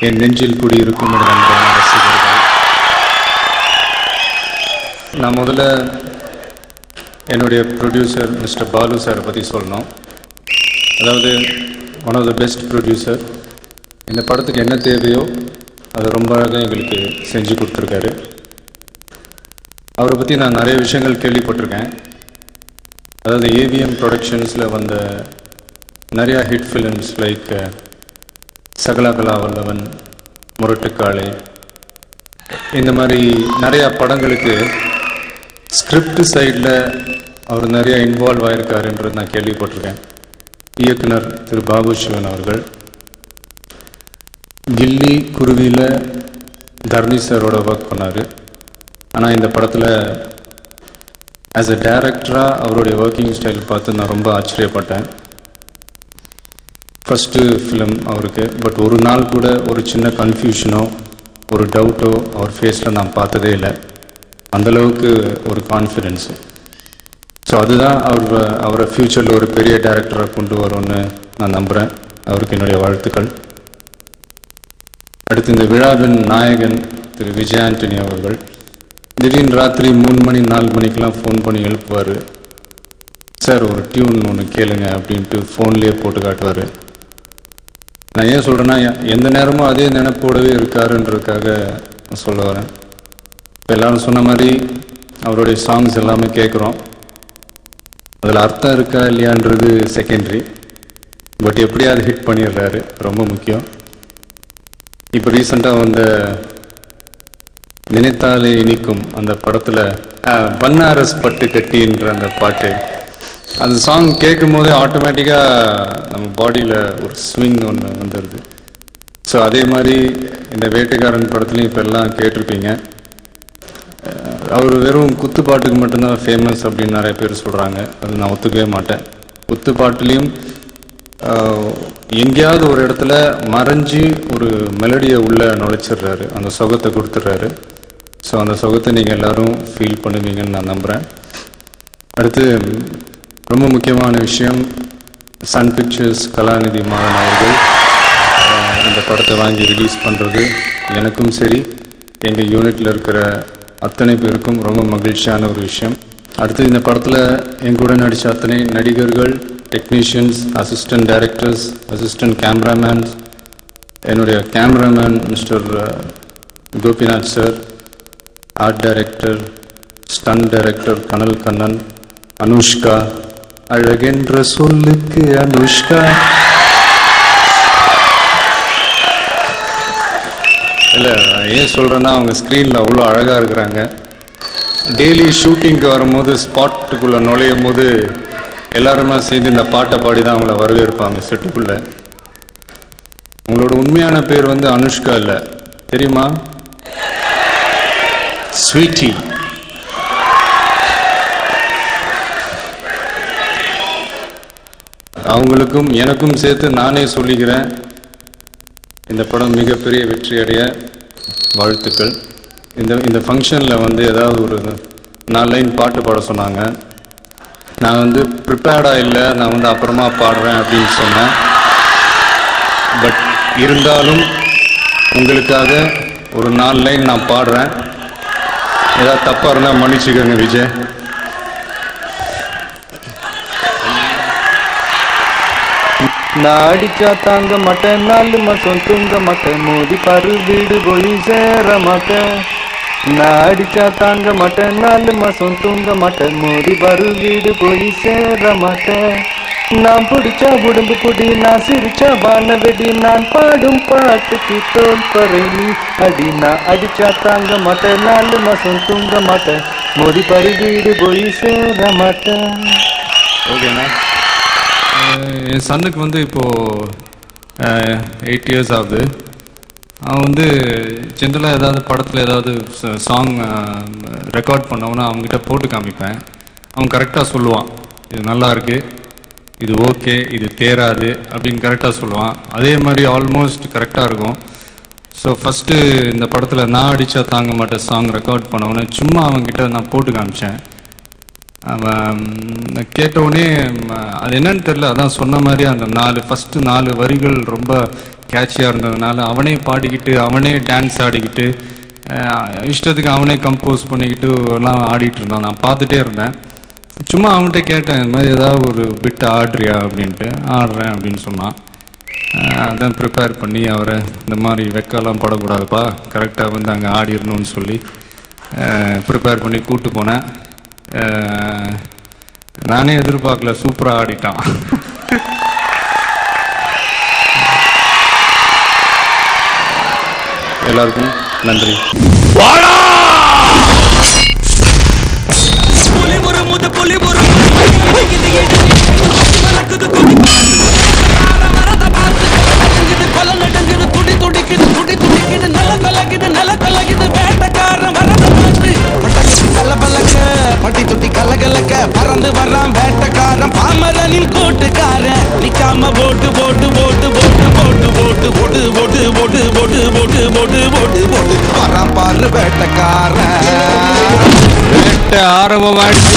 என் நெஞ்சில் குடியிருக்கும் என் அன்பான ரசிகர்கள், நான் முதல்ல என்னுடைய ப்ரொடியூசர் மிஸ்டர் பாலு சாரை பற்றி சொல்லணும். அதாவது one of the best producer. இந்த படத்துக்கு என்ன தேவையோ அதை ரொம்ப அழகாக எங்களுக்கு செஞ்சு கொடுத்துருக்காரு. அவரை பற்றி நான் நிறைய விஷயங்கள் கேள்விப்பட்டிருக்கேன். அதாவது ஏவிஎம் ப்ரொடக்ஷன்ஸில் வந்த நிறையா ஹிட் ஃபிலிம்ஸ் லைக் சகலகலா வல்லவன், முரட்டுக்காளை, இந்த மாதிரி நிறையா படங்களுக்கு ஸ்கிரிப்ட் சைடில் அவர் நிறையா இன்வால்வ் ஆகிருக்காருன்றது நான் கேள்விப்பட்டிருக்கேன். இயக்குனர் திரு பாபு சிவன் அவர்கள் கில்லி குருவியில் தர்ணி சாரோட ஒர்க் பண்ணார். ஆனால் இந்த படத்தில் ஆஸ் எ டைரக்டராக அவருடைய ஒர்க்கிங் ஸ்டைல் பார்த்து நான் ரொம்ப ஆச்சரியப்பட்டேன். ஃபஸ்ட்டு ஃபிலிம் அவருக்கு, பட் ஒரு நாள் கூட ஒரு சின்ன கன்ஃபியூஷனோ ஒரு டவுட்டோ அவர் ஃபேஸில் நான் பார்த்ததே இல்லை. அந்தளவுக்கு ஒரு கான்ஃபிடென்ஸு. ஸோ அதுதான் அவரை ஃப்யூச்சரில் ஒரு பெரிய டைரக்டராக கொண்டு வரும்னு நான் நம்புகிறேன். அவருக்கு என்னுடைய வாழ்த்துக்கள். அடுத்து இந்த விழாவின் நாயகன் திரு விஜய் ஆண்டனி அவர்கள் திடீர்னு ராத்திரி 3 மணி 4 மணிக்கெலாம் ஃபோன் பண்ணி எழுப்புவார். சார் ஒரு டியூன் ஒன்று கேளுங்க அப்படின்ட்டு ஃபோன்லேயே போட்டு காட்டுவார். நான் ஏன் சொல்கிறேன்னா, எந்த நேரமும் அதே நினைப்போடவே இருக்காருன்றதுக்காக நான் சொல்ல வரேன். இப்போ எல்லோரும் சொன்ன மாதிரி அவருடைய சாங்ஸ் எல்லாமே கேட்குறோம். அதில் அர்த்தம் இருக்கா இல்லையான்றது செகண்டரி, பட் எப்படியாவது ஹிட் பண்ணிடுறாரு, ரொம்ப முக்கியம். இப்போ ரீசெண்டாக வந்த நினைத்தாலே இனிக்கும் அந்த படத்தில் பன்னாரஸ் பட்டு கட்டின்ற அந்த பாட்டு, அந்த சாங் கேட்கும் போதே ஆட்டோமேட்டிக்காக நம்ம பாடியில் ஒரு ஸ்விங் ஒன்று வந்துடுது. ஸோ அதே மாதிரி இந்த வேட்டைக்காரன் படத்துலையும் இப்போ எல்லாம் கேட்டிருப்பீங்க. அவர் வெறும் குத்துப்பாட்டுக்கு மட்டும்தான் ஃபேமஸ் அப்படின்னு நிறைய பேர் சொல்கிறாங்க. அது நான் ஒத்துக்கவே மாட்டேன். குத்துப்பாட்டுலேயும் எங்கேயாவது ஒரு இடத்துல மறைஞ்சி ஒரு மெலடியை உள்ளே நுழைச்சிடுறாரு, அந்த சுகத்தை கொடுத்துட்றாரு. ஸோ அந்த சுகத்தை நீங்கள் எல்லோரும் ஃபீல் பண்ணுவீங்கன்னு நான் நம்புகிறேன். அடுத்து ரொம்ப முக்கியமான விஷயம், சன் பிக்சர்ஸ் கலாநிதி மாறன் அவர்கள் இந்த படத்தை வாங்கி ரிலீஸ் பண்ணுறது எனக்கும் சரி எங்கள் யூனிட்டில் இருக்கிற அத்தனை பேருக்கும் ரொம்ப மகிழ்ச்சியான ஒரு விஷயம். அடுத்து இந்த படத்தில் என் கூட நடித்த அத்தனை நடிகர்கள், technicians, assistant directors, assistant cameramen, என்னுடைய cameraman mister Gopinath sir, art director, stunt director Kanal Kannan, Anushka, அழகென்ற சொல்லுக்கு அனுஷ்கா, இல்லை ஏன் சொல்கிறேன்னா அவங்க ஸ்க்ரீனில் அவ்வளோ அழகாக இருக்கிறாங்க. டெய்லி ஷூட்டிங்க்கு வரும்போது ஸ்பாட்டுக்குள்ளே நுழையும் போது எல்லாருமே சேர்ந்து இந்த பாட்டை பாடி தான் அவங்கள வரவேற்பாங்க செட்டுக்குள்ளே. உங்களோட உண்மையான பேர் வந்து அனுஷ்கா இல்லை, தெரியுமா? ஸ்வீட்டி. அவங்களுக்கும் எனக்கும் சேர்த்து நானே சொல்லிக்கிறேன், இந்த படம் மிகப்பெரிய வெற்றி அடைய வாழ்த்துக்கள். இந்த ஃபங்க்ஷனில் வந்து ஏதாவது ஒரு 4 லைன் பாட்டு பாட சொன்னாங்க. நான் வந்து ப்ரிப்பேர்டாக இல்லை, நான் வந்து அப்புறமா பாடுறேன் அப்படின்னு சொன்னேன். பட் இருந்தாலும் உங்களுக்காக ஒரு 4 லைன் நான் பாடுறேன். ஏதாவது தப்பாக இருந்தால் மன்னிச்சுக்கோங்க விஜய். நான் அடிச்சா தாங்க மாட்டேன், 4 மாசம் தூங்க மாட்டேன், மோதி பாரு வீடு போய் சேர மாட்டேன். நான் அடிச்சா தாங்க மாட்டேன், 4 மாசம் தூங்க மாட்டேன், மோதி பாரு வீடு போய் சேர மாட்டேன். நான் பிடிச்சா உடம்பு பொடி, நான் சிரிச்சா வான வெடி, நான் பாடும் பாட்டுக்கு தோல் பறை நீ அடி. நான் அடிச்சா தாங்க மாட்டேன், 4 மாசம் தூங்க மாட்டேன், மோதி பாரு வீடு போய் சேர மாட்டேன். ஓகேண்ணா. என் சன்னுக்கு வந்து இப்போது 8 இயர்ஸ் ஆகுது. அவன் வந்து ஜென்ரலாக ஏதாவது படத்தில் ஏதாவது சாங் ரெக்கார்ட் பண்ணவனா அவங்ககிட்ட போட்டு காமிப்பேன். அவன் கரெக்டாக சொல்லுவான், இது நல்லா இருக்குது, இது ஓகே, இது தேராது அப்படின்னு கரெக்டாக சொல்லுவான். அதே மாதிரி ஆல்மோஸ்ட் கரெக்டாக இருக்கும். ஸோ ஃபஸ்ட்டு இந்த படத்தில் நான் அடித்தா தாங்க மாட்டேன் சாங் ரெக்கார்ட் பண்ணவொன்னே சும்மா அவங்ககிட்ட நான் போட்டு காமிச்சேன். அவன் கேட்டவுடனே அது என்னன்னு தெரில, அதான் சொன்ன மாதிரி அந்த ஃபஸ்ட்டு 4 வரிகள் ரொம்ப கேட்சியாக இருந்ததுனால அவனே பாடிக்கிட்டு அவனே டான்ஸ் ஆடிக்கிட்டு இஷ்டத்துக்கு அவனே கம்போஸ் பண்ணிக்கிட்டு எல்லாம் ஆடிட்டு இருந்தான். நான் பார்த்துட்டே இருந்தேன். சும்மா அவன்கிட்ட கேட்டேன், இந்த மாதிரி ஏதாவது ஒரு பிட் ஆடுறியா அப்படின்ட்டு. ஆடுறேன் அப்படின்னு சொன்னான். அதான் ப்ரிப்பேர் பண்ணி அவரை இந்த மாதிரி வெக்கலாம் படக்கூடாதுப்பா, கரெக்டாக வந்து அங்கே ஆடிடணும்னு சொல்லி ப்ரிப்பேர் பண்ணி கூப்பிட்டு போனேன். நானே எதிர்பார்க்கல, சூப்பராக ஆடிட்டான். எல்லாருக்கும் நன்றி. பட்டி தொட்டி கலகலக்க பறந்து வர்றான் வேட்டக்காரன், பாமரனின் கோட்டுக்காரன். நிக்காம போட்டு போட்டு போட்டு போட்டு போட்டு போட்டு போட்டு போட்டு போட்டு போட்டு போட்டு போட்டு போட்டு போட்டு வரான் பாரு வேட்டக்காரன். வேட்டை ஆரம்பமாயிடுச்சு.